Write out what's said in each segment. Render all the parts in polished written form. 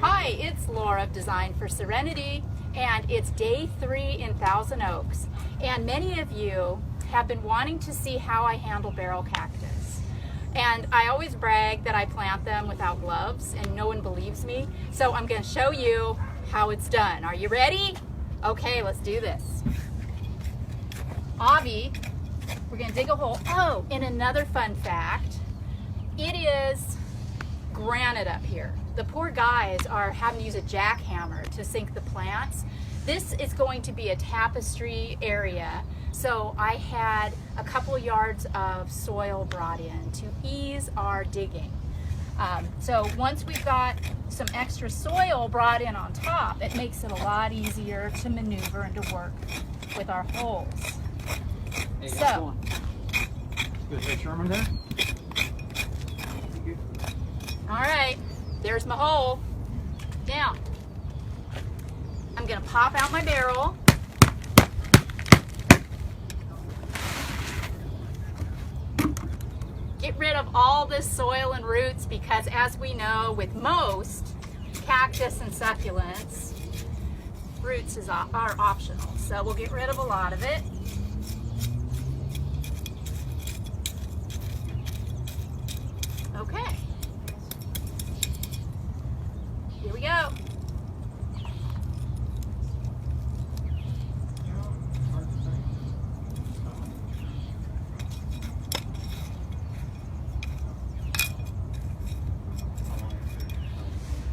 Hi, it's Laura of Design for Serenity, and it's day 3 in Thousand Oaks. And many of you have been wanting to see how I handle barrel cactus. And I always brag that I plant them without gloves, and no one believes me. So I'm going to show you how it's done. Are you ready? Okay, let's do this. Avi, we're going to dig a hole. Oh, and another fun fact, it is granite up here. The poor guys are having to use a jackhammer to sink the plants. This is going to be a tapestry area, so I had a couple yards of soil brought in to ease our digging. So once we've got some extra soil brought in on top, it makes it a lot easier to maneuver and to work with our holes. Hey, so, good. Hey, Sherman there. All right, there's my hole. Now, I'm gonna pop out my barrel. Get rid of all this soil and roots, because as we know, with most cactus and succulents, roots are optional. So we'll get rid of a lot of it. Okay. Here we go.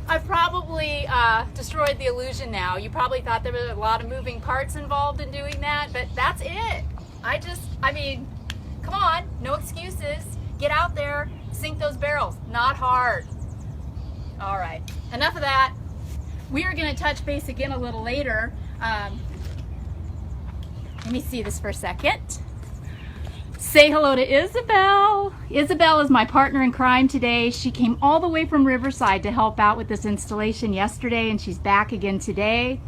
I've probably destroyed the illusion now. You probably thought there were a lot of moving parts involved in doing that, but that's it. I mean, come on, no excuses. Get out there, sink those barrels. Not hard. All right, enough of that. We are going to touch base again a little later. Let me see this for a second. Say hello to Isabel. Isabel is my partner in crime today. She came all the way from Riverside to help out with this installation yesterday, and she's back again today.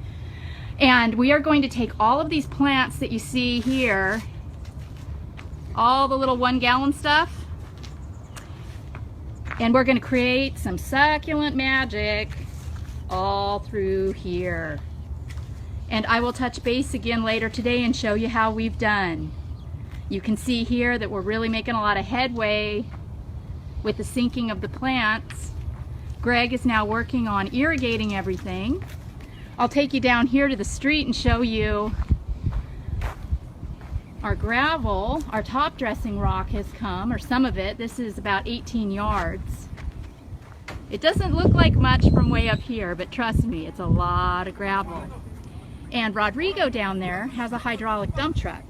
And we are going to take all of these plants that you see here, all the little 1-gallon stuff, and we're going to create some succulent magic all through here. And I will touch base again later today and show you how we've done. You can see here that we're really making a lot of headway with the sinking of the plants. Greg is now working on irrigating everything. I'll take you down here to the street and show you our gravel. Our top dressing rock has come, or some of it. This is about 18 yards. It doesn't look like much from way up here, but trust me, it's a lot of gravel. And Rodrigo down there has a hydraulic dump truck.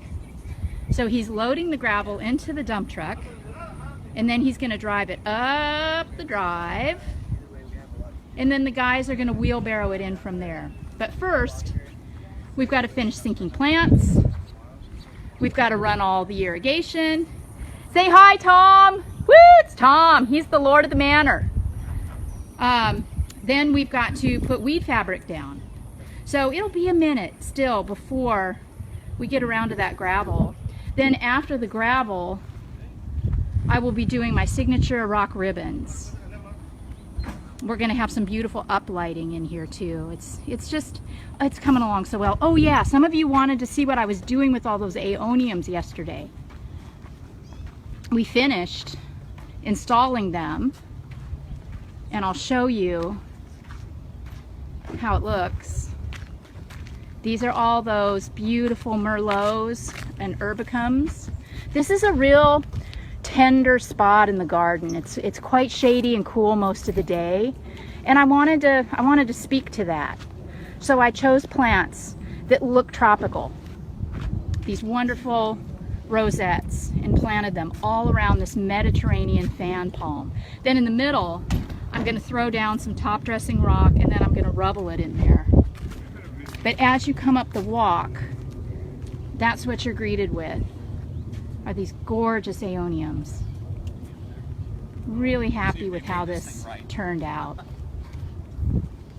So he's loading the gravel into the dump truck, and then he's going to drive it up the drive, and then the guys are going to wheelbarrow it in from there. But first, we've got to finish sinking plants. We've got to run all the irrigation. Say hi, Tom. Woo, it's Tom. He's the Lord of the Manor. Then we've got to put weed fabric down. So it'll be a minute still before we get around to that gravel. Then after the gravel, I will be doing my signature rock ribbons. We're going to have some beautiful uplighting in here too. It's coming along so well. Oh yeah, some of you wanted to see what I was doing with all those aeoniums yesterday. We finished installing them, and I'll show you how it looks. These are all those beautiful merlots and herbicums. This is a real tender spot in the garden. It's quite shady and cool most of the day, and I wanted to speak to that. So I chose plants that look tropical. These wonderful rosettes, and planted them all around this Mediterranean fan palm. Then in the middle, I'm going to throw down some top dressing rock, and then I'm going to rubble it in there. But as you come up the walk, that's what you're greeted with, are these gorgeous aeoniums. Really happy with how this turned out.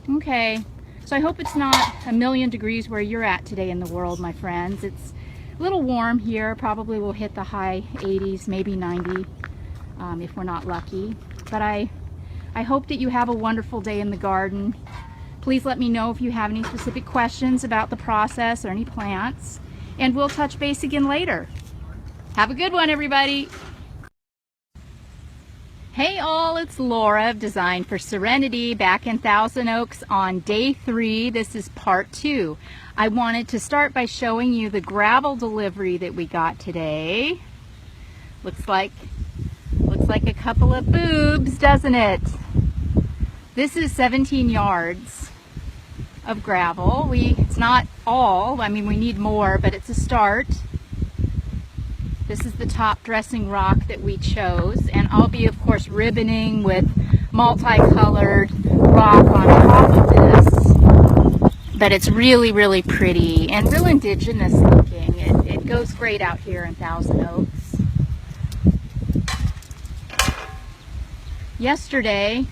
Okay, so I hope it's not a million degrees where you're at today in the world, my friends. It's a little warm here, probably will hit the high 80s, maybe 90 if we're not lucky. But I I hope that you have a wonderful day in the garden. Please let me know if you have any specific questions about the process or any plants, and we'll touch base again later. Have a good one, everybody. Hey all, it's Laura of Design for Serenity back in Thousand Oaks on day 3. This is part 2. I wanted to start by showing you the gravel delivery that we got today. Looks like a couple of boobs, doesn't it? This is 17 yards of gravel. It's not all, I mean we need more, but it's a start. This is the top dressing rock that we chose, and I'll be of course ribboning with multicolored rock on top of this. But it's really, really pretty and real indigenous looking. It goes great out here in Thousand Oaks. Yesterday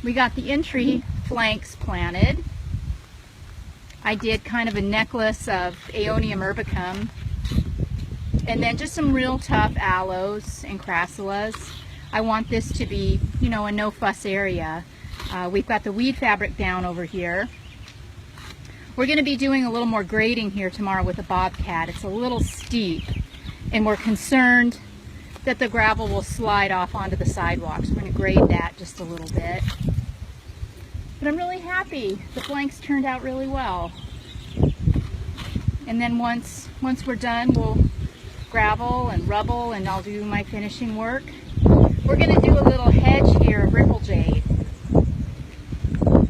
we got the entry flanks planted. I did kind of a necklace of Aeonium urbicum, and then just some real tough aloes and crassulas. I want this to be, you know, a no-fuss area. We've got the weed fabric down over here. We're going to be doing a little more grading here tomorrow with the bobcat. It's a little steep, and we're concerned that the gravel will slide off onto the sidewalks. We're going to grade that just a little bit. But I'm really happy. The flanks turned out really well. And then once we're done, we'll gravel and rubble, and I'll do my finishing work. We're going to do a little hedge here of ripple jade,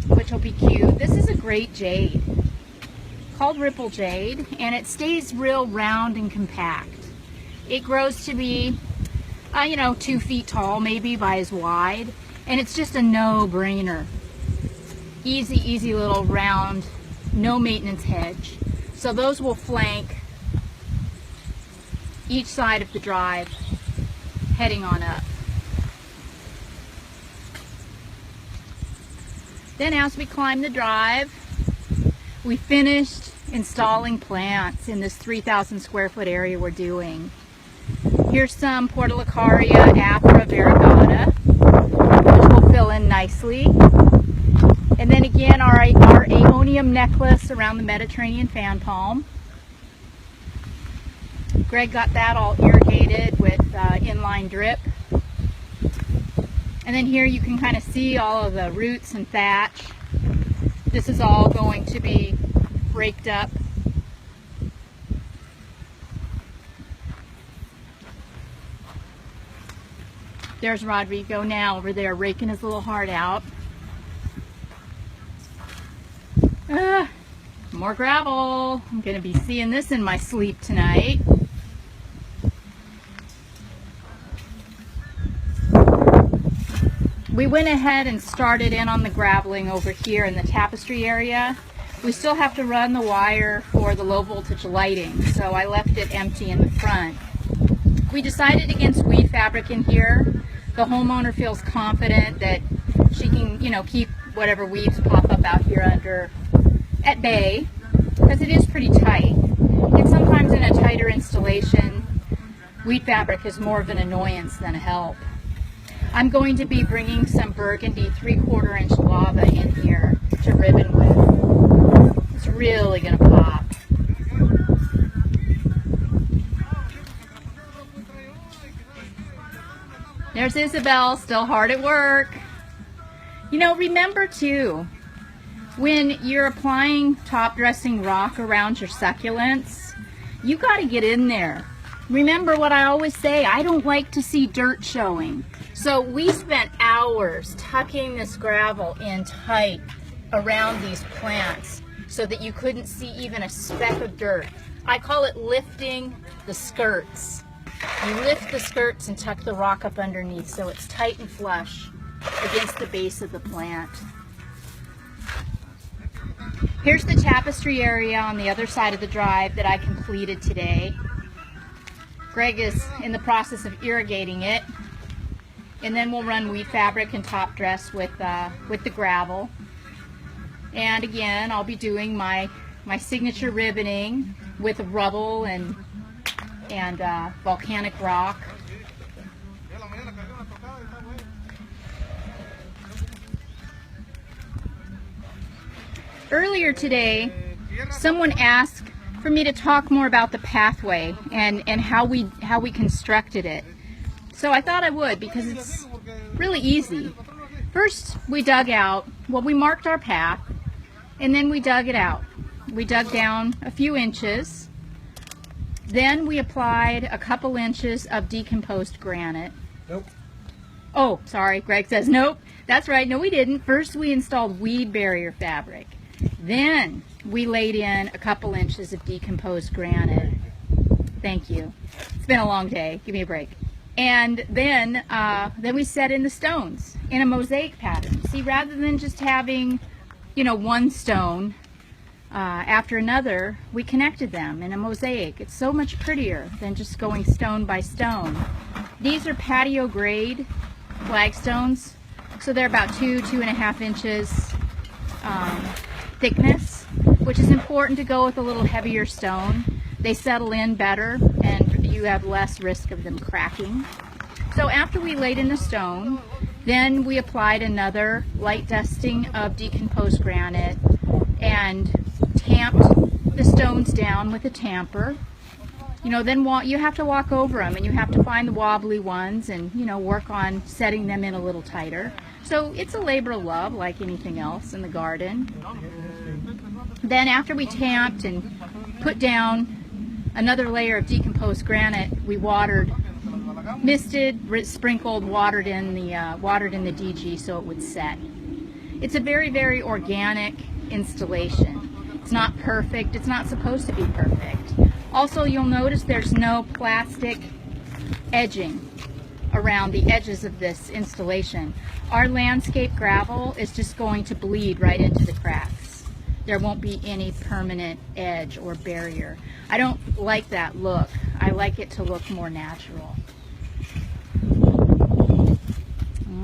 which will be cute. This is a great jade called ripple jade, and it stays real round and compact. It grows to be, 2 feet tall, maybe by as wide, and it's just a no-brainer. Easy little round, no maintenance hedge. So those will flank each side of the drive heading on up. Then as we climb the drive, we finished installing plants in this 3,000 square foot area we're doing. Here's some Portulacaria Afra variegata, which will fill in nicely. And then again, our Aeonium necklace around the Mediterranean fan palm. Greg got that all irrigated with inline drip. And then here you can kind of see all of the roots and thatch. This is all going to be raked up. There's Rodrigo now over there raking his little heart out. More gravel. I'm going to be seeing this in my sleep tonight. We went ahead and started in on the graveling over here in the tapestry area. We still have to run the wire for the low voltage lighting, so I left it empty in the front. We decided against weed fabric in here. The homeowner feels confident that she can, keep whatever weeds pop up out here under at bay, because it is pretty tight. And sometimes in a tighter installation, weed fabric is more of an annoyance than a help. I'm going to be bringing some burgundy 3/4 inch lava in here to ribbon with. It's really going to pop. There's Isabel, still hard at work. Remember too, when you're applying top dressing rock around your succulents, you got to get in there. Remember what I always say, I don't like to see dirt showing. So we spent hours tucking this gravel in tight around these plants so that you couldn't see even a speck of dirt. I call it lifting the skirts. You lift the skirts and tuck the rock up underneath so it's tight and flush against the base of the plant. Here's the tapestry area on the other side of the drive that I completed today. Greg is in the process of irrigating it, and then we'll run weed fabric and top dress with the gravel. And again, I'll be doing my signature ribboning with rubble and volcanic rock. Earlier today, someone asked for me to talk more about the pathway and how we constructed it. So I thought I would, because it's really easy. First, we dug out, well, we marked our path, and then we dug it out. We dug down a few inches. Then we applied a couple inches of decomposed granite. Nope. Oh, sorry, Greg says nope. That's right, no we didn't. First we installed weed barrier fabric. Then we laid in a couple inches of decomposed granite. Thank you. It's been a long day. Give me a break. And then we set in the stones in a mosaic pattern. See, rather than just having, you know, one stone after another, we connected them in a mosaic. It's so much prettier than just going stone by stone. These are patio grade flagstones, so they're about 2.5 inches thickness, which is important to go with a little heavier stone. They settle in better and you have less risk of them cracking. So after we laid in the stone, then we applied another light dusting of decomposed granite and tamped the stones down with a tamper. You know, then you have to walk over them and you have to find the wobbly ones and, you know, work on setting them in a little tighter. So it's a labor of love like anything else in the garden. Then after we tamped and put down another layer of decomposed granite, we watered, misted, sprinkled, watered in the DG so it would set. It's a very, very organic installation. It's not perfect. It's not supposed to be perfect. Also, you'll notice there's no plastic edging around the edges of this installation. Our landscape gravel is just going to bleed right into the cracks. There won't be any permanent edge or barrier. I don't like that look. I like it to look more natural.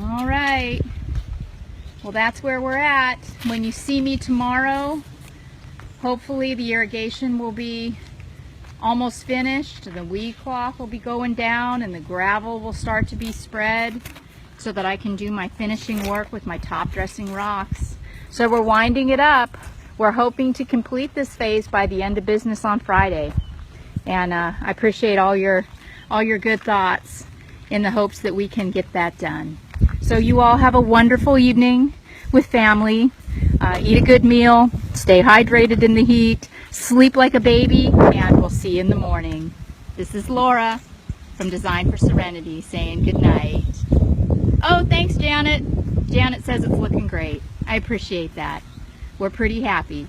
All right. Well, that's where we're at. When you see me tomorrow, hopefully the irrigation will be almost finished. The weed cloth will be going down and the gravel will start to be spread so that I can do my finishing work with my top dressing rocks. So we're winding it up. We're hoping to complete this phase by the end of business on Friday. And I appreciate all your good thoughts in the hopes that we can get that done. So you all have a wonderful evening with family. Eat a good meal, stay hydrated in the heat, sleep like a baby, and we'll see you in the morning. This is Laura from Design for Serenity saying good night. Oh, thanks, Janet. Janet says it's looking great. I appreciate that. We're pretty happy.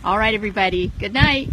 All right, everybody. Good night.